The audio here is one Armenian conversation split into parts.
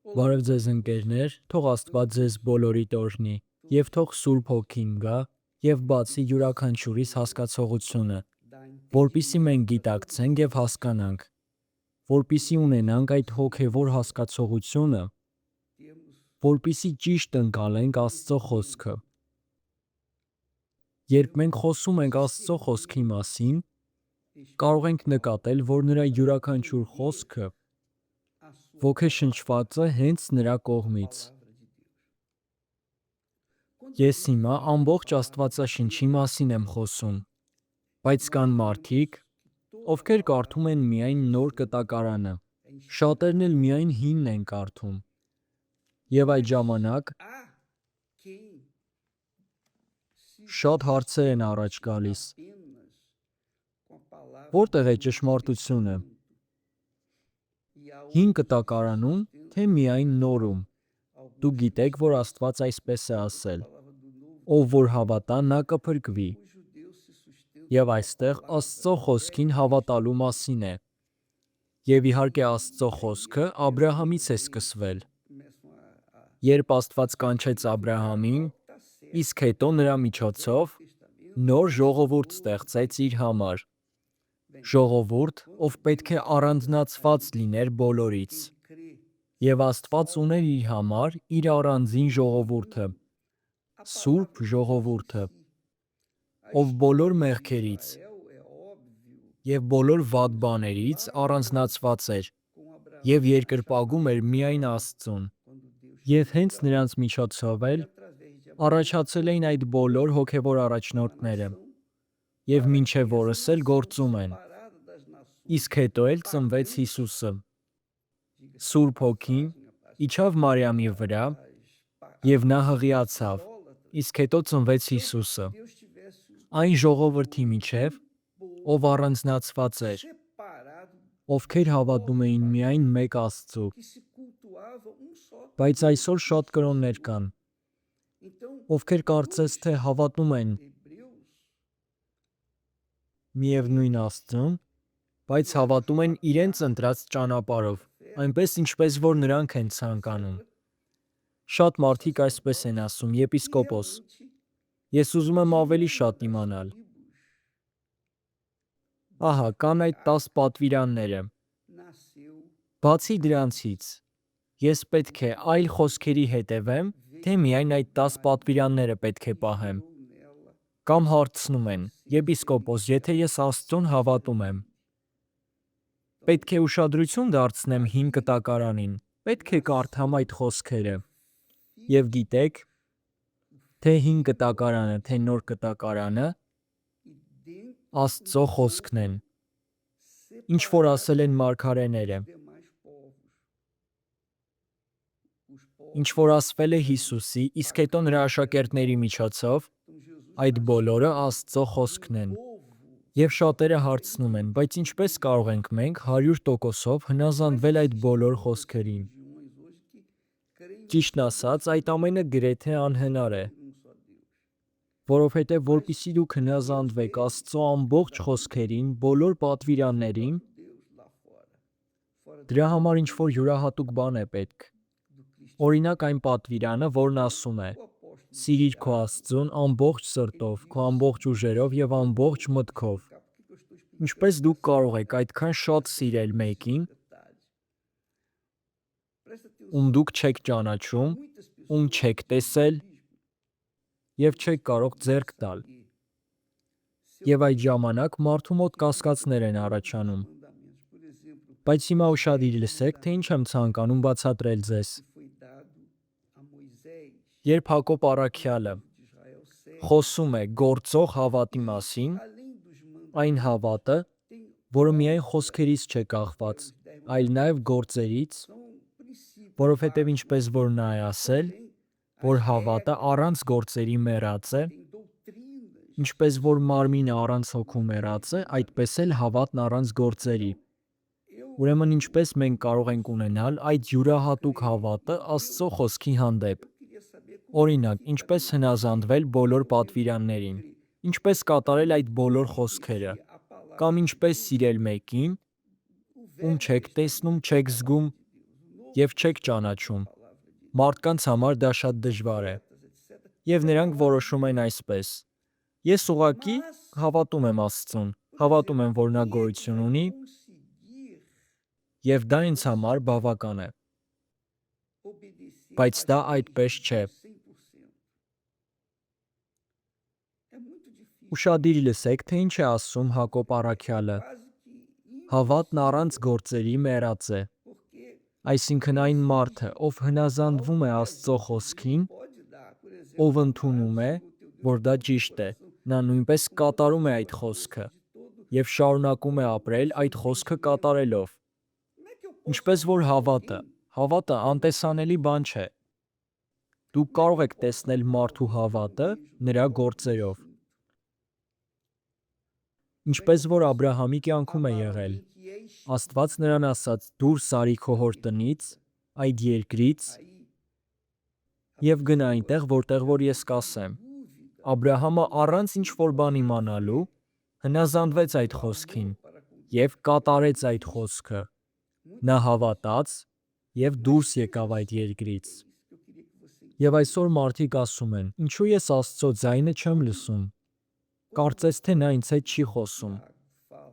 Բարև ձեզ ընկերներ, թող Աստված ձեզ բոլորիդ օրհնի, և թող Սուրբ Հոգին գա և բացի յուրաքանչյուրիս հասկացողությունը, որպեսզի մենք գիտակցենք և հասկանանք, որպեսզի ունենանք այդ հոգևոր հասկացողությունը, որպեսզի ճիշտ ընկալենք Աստծո խոսքը։ Երբ մենք խոսում ենք Աստծո խոսքի մասին, կարող ենք նկատել, որ նրա յուրաքանչյուր խոսքը ոգեշնչված է հենց նրա կողմից։ Ես հիմա ամբողջ Աստվածաշնչի մասին եմ խոսում, բայց կան մարդիկ, ովքեր կարդում են միայն Նոր Կտակարանը, շատերն էլ միայն Հինն են կարդում, և այդ ժամանակ շատ հարցեր են առաջ գալիս. որտե՞ղ է ճշմարտությունը։ Հին Կտակարանում, թե միայն Նորում։ Դուք գիտեք, որ Աստված այսպես է ասել. ով որ հավատա, նա կփրկվի։ Եվ այստեղ Աստծո խոսքին հավատալու մասին է։ Եվ իհարկե Աստծո խոսքը Աբրահամից է սկսվել։ Երբ Աստված կանչեց Աբրահամին, իսկ հետո նրա միջոցով նոր ժողովուրդ ստեղծեց իր համար։ Ժողովուրդ, ով պետք է առանձնացված լիներ բոլորից։ Եվ Աստված ուներ իր համար իր առանձին ժողովուրդը, Սուրբ ժողովուրդը, ով բոլոր մեղքերից և բոլոր վատ բաներից առանձնացված էր և երկրպագում էր միայն Աստծուն։ Եվ հենց նրանց միջոցով էլ առաջացել էին այդ բոլոր հոգևոր առաջնորդները, և մինչև օրս էլ գործում են։ Իսկ հետո էլ ծնվեց Հիսուսը։ Սուրբ Հոգին իջավ Մարիամի վրա, և նա հղիացավ, իսկ հետո ծնվեց Հիսուսը։ Այն ժողովրդի միջև, ով առանձնացված էր, ովքեր հավատում էին միայն մեկ Աստծու։ Բայց այսօր շատ կրոններ կան, ովքեր կարծես թե հավատում են միևնույն Աստծուն, բայց հավատում են իրենց ընտրած ճանապարհով, այնպես ինչպես որ նրանք են ցանկանում։ Շատ մարդիկ այսպես են ասում. «Եպիսկոպոս, ես ուզում եմ ավելի շատ իմանալ»։ Ահա կան այդ 10 պատվիրանները։ Բացի դրանցից, ես պետք է այլ խոսքերի հետևեմ, թե միայն այդ 10 պատվիրանները պետք է պահեմ։ Կամ հարցնում են. «Եպիսկոպոս, եթե ես Աստծուն հավատում եմ, պետք է ուշադրություն դարձնեմ Հին Կտակարանին, պետք է կարդամ այդ խոսքերը»։ Եվ գիտեք, թե Հին Կտակարանը, թե Նոր Կտակարանը Աստծո խոսքն են, ինչ որ ասել են մարգարեները, ինչ որ ասվել է Հիսուսի, իսկ հետո նրա աշակերտների միջոցով, այդ բոլորը Աստծո խոսքն են։ Եվ շատերը հարցնում են. բայց ինչպես կարող ենք մենք 100%-ով հնազանդվել այդ բոլոր խոսքերին։ Ճիշտն ասած, այդ ամենը գրեթե անհնար է։ Որովհետև որպեսզի դուք հնազանդվեք Աստծո ամբողջ խոսքերին, բոլոր պատվիրաններին, դրա համար ինչ-որ յուրահատուկ բան է պետք։ Օրինակ այն պատվիրանը, որն ասում է. «Սիրիր քո Աստծուն ամբողջ սրտով, քո ամբողջ ուժերով և ամբողջ մտքով»։ Ինչպես դուք կարող եք այդքան շատ սիրել մեկին, ում դուք չեք ճանաչում, ում չեք տեսել և չեք կարող ձեռք տալ։ Եվ այդ ժամանակ մարդու մոտ կասկածներ են առաջանում։ Բայց հիմա ուշադիր լսեք, թե ինչ եմ ցանկանում բացատրել ձեզ։ Երբ Հակոբ առաքյալը խոսում է գործող հավատի մասին, այն հավատը, որը միայն խոսքերից չէ կախված, այլ նաև գործերից, որովհետև ինչպես որ նա է ասել, որ հավատը առանց գործերի մեռած է, ինչպես որ մարմինը առանց հոգու մեռած է, այդպես էլ հավատն առանց գործերի։ Ուրեմն ինչպես մենք կարող ենք ունենալ այդ յուրահատուկ հավատը Աստծո խոսքի հանդեպ։ Օրինակ, ինչպես հնազանդվել բոլոր պատվիրաններին, ինչպես կատարել այդ բոլոր խոսքերը, կամ ինչպես սիրել մեկին, ում չեք տեսնում, չեք զգում եւ չեք ճանաչում։ Մարդկանց համար դա շատ դժվար է։ Եվ նրանք որոշում են այսպես. ես ուղղակի հավատում եմ Աստծուն, հավատում եմ, որ նա գոյություն ունի, եւ դա ինձ համար բավական է։ Բայց դա այդպես չէ։ Ուշադիր լսեք, թե ինչ է ասում Հակոբ առաքյալը. հավատն առանց գործերի մեռած է։ Այսինքն այն մարդը, ով հնազանդվում է Աստծո խոսքին, ով ընդունում է, որ դա ճիշտ է, նա նույնպես կատարում է այդ խոսքը եւ շարունակում է ապրել այդ խոսքը կատարելով։ Ինչպես որ հավատը անտեսանելի բան չէ։ Դուք կարող եք տեսնել մարդու հավատը նրա գործերով։ Ինչպես որ Աբրահամի կյանքում է եղել։ Աստված նրան ասաց. դուրս արի քո հոր տնից, այդ երկրից եւ գնա այնտեղ, որտեղ որ ես կասեմ։ Աբրահամը առանց ինչ-որ բան իմանալու հնազանդվեց այդ խոսքին եւ կատարեց այդ խոսքը։ Նա հավատաց եւ դուրս եկավ այդ երկրից։ Եվ այսօր մարդիկ ասում են. ինչու ես Աստծո ձայնը չեմ լսում։ Կարծես թե նա ինձ հետ չի խոսում։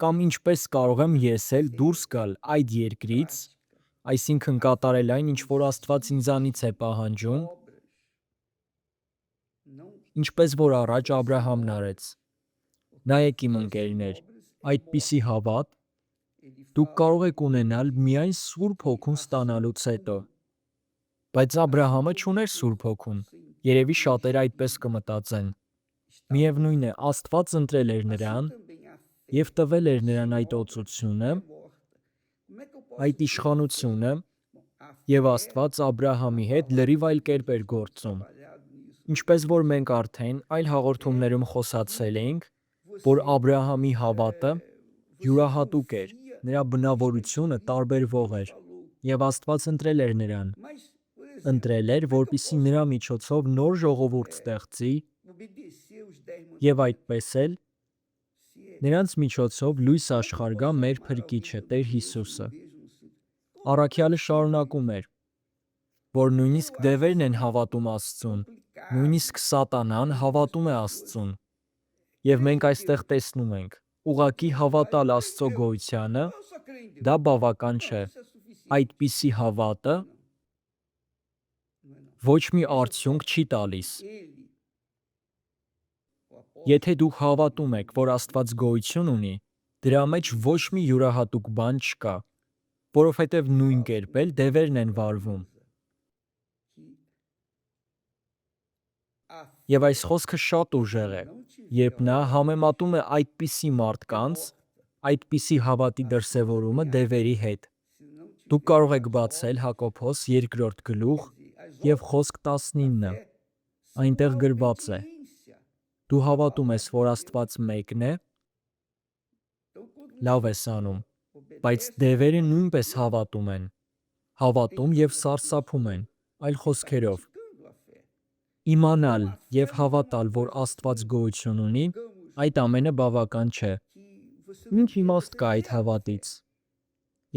Կամ ինչպես կարող եմ ես էլ դուրս գալ այդ երկրից, այսինքն կատարել այն, ինչ որ Աստված ինձանից է պահանջում, ինչպես որ առաջ Աբրահամն արեց։ Նայեք իմ ընկերներ, այդպիսի հավատ դուք կարող եք ունենալ միայն Սուրբ Հոգուն ստանալուց հետո։ Բայց Աբրահամը չուներ Սուրբ Հոգուն։ Երևի շատերը այդպես կմտածեն։ Միևնույն է, Աստված ընտրել էր նրան եւ տվել էր նրան այդ օծությունը, այդ իշխանությունը, եւ Աստված Աբրահամի հետ լրիվ այլ կերպ էր գործում։ Ինչպես որ մենք արդեն այլ հաղորդումներում խոսացել էինք, որ Աբրահամի հավատը յուրահատուկ էր, նրա բնավորությունը տարբերվող էր, եւ Աստված ընտրել էր նրան։ Ընտրել էր, որպեսզի նրա միջոցով նոր ժողովուրդ ստեղծի եւ այդպես էլ նրանց միջոցով լույս աշխարհ գա մեր Փրկիչը Տեր Հիսուսը։ Առաքյալը շարունակում էր, որ նույնիսկ դևերն են հավատում Աստծուն, նույնիսկ Սատանան հավատում է Աստծուն։ Եվ մենք այստեղ տեսնում ենք, ուղղակի հավատալ Աստծո գոյությանը դա բավական չէ։ Այդպիսի հավատը ոչ մի արդյունք չի տալիս։ Եթե դուք հավատում եք, որ Աստված գոյություն ունի, դրա մեջ ոչ մի յուրահատուկ բան չկա, որովհետև նույն կերպ էլ դևերն են վարվում։ Եվ այս խոսքը շատ ուժեղ է, երբ նա համեմատում է այդպիսի մարդկանց, այդպիսի հավատի դրսևորումը դևերի հետ։ Դուք կարող եք բացել Հակոբոս 2-րդ գլուխ եւ խոսք 19։ Այնտեղ գրված է. դու հավատում ես, որ Աստված մեկն է, լավ ես անում, բայց դևերը նույնպես հավատում են, հավատում եւ սարսափում են, այլ խոսքերով։ Իմանալ եւ հավատալ, որ Աստված գոյություն ունի, այդ ամենը բավական չէ։ Ինչ իմաստ կա այդ հավատից։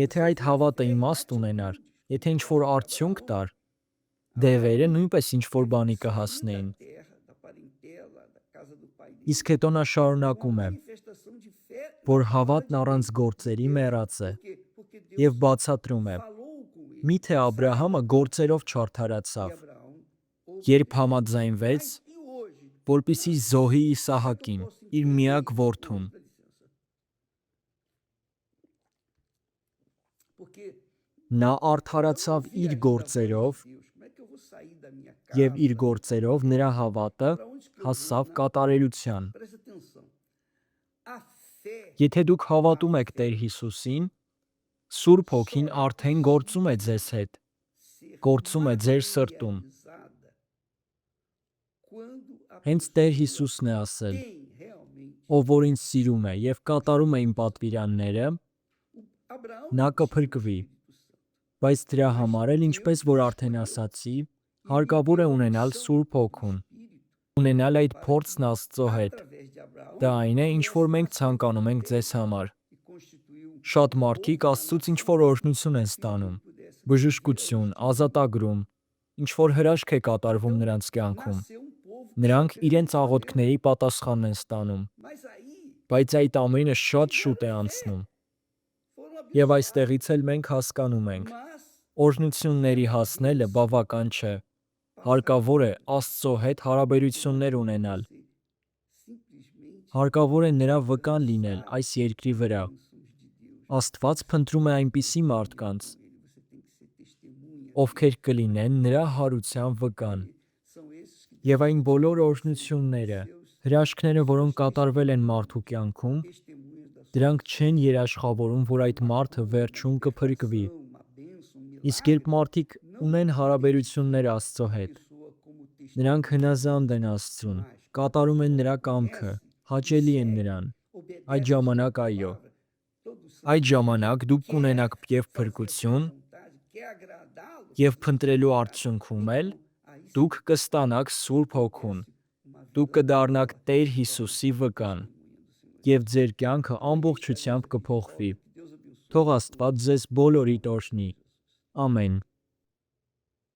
Եթե այդ հավատը իմաստ ունենար, եթե ինչ-որ արդյունք տար, դևերը նույնպես ինչ-որ բանի կհասնեին։ Իսկ հետո նա շարունակում է, որ հավատն առանց գործերի մեռած է, եւ բացատրում է. միթե Աբրահամը գործերով չարդարացավ, երբ համաձայնվեց, որպեսզի զոհի Իսահակին, իր միակ որդուն։ Նա արդարացավ իր գործերով եւ իր գործերով նրա հավատը հասավ կատարելության։ Եթե դուք հավատում եք Տեր Հիսուսին, Սուրբ Հոգին արդեն գործում է ձեզ հետ, գործում է ձեր սրտում։ Հենց Տեր Հիսուսն է ասել. ով որ ինձ սիրում է եւ կատարում է իմ պատվիրանները, նա կփրկվի։ Բայց դրա համար էլ, ինչպես որ արդեն ասացի, հարկավոր է ունենալ Սուրբ Հոգուն, ունենալ այդ փորձն Աստծո հետ։ Դա այն է, ինչ որ մենք ցանկանում ենք ձեզ համար։ Շատ մարդիկ Աստծուց ինչ-որ օրհնություն են ստանում, բժշկություն, ազատագրում, ինչ որ հրաշք է կատարվում նրանց կյանքում։ Նրանք իրենց աղոթքների պատասխանն են ստանում, բայց այդ ամենը շատ շուտ է անցնում։ Եվ այստեղից էլ մենք հասկանում ենք, օրհնությունների հասնելը բավական չէ։ Հարկավոր է Աստծո հետ հարաբերություններ ունենալ։ Հարկավոր է նրա վկան լինել այս երկրի վրա։ Աստված փնտրում է այնպիսի մարդկանց, ովքեր կլինեն նրա հարության վկան։ Եվ այն բոլոր օրհնությունները, հրաշքները, որոնք կատարվել են մարդու կյանքում, դրանք չեն երաշխավորում, որ այդ մարդը վերջում կփրկվի։ Իսկ երբ մարդիկ ունեն հարաբերություններ Աստծո հետ, նրանք հնազանդ են Աստծուն, կատարում են նրա կամքը, հաճելի են նրան, այդ ժամանակ այո։ Այդ ժամանակ դուք կունենաք և փրկություն, և փնտրելու արդյունքում էլ դուք կստանաք Սուրբ Հոգուն, դուք կդառնաք Տեր Հիսուսի վկան, և ձեր կյանքը ամբողջությամբ կփոխվի։ Թող Աստված ձեզ բոլորիդ օրհնի։ Ամեն։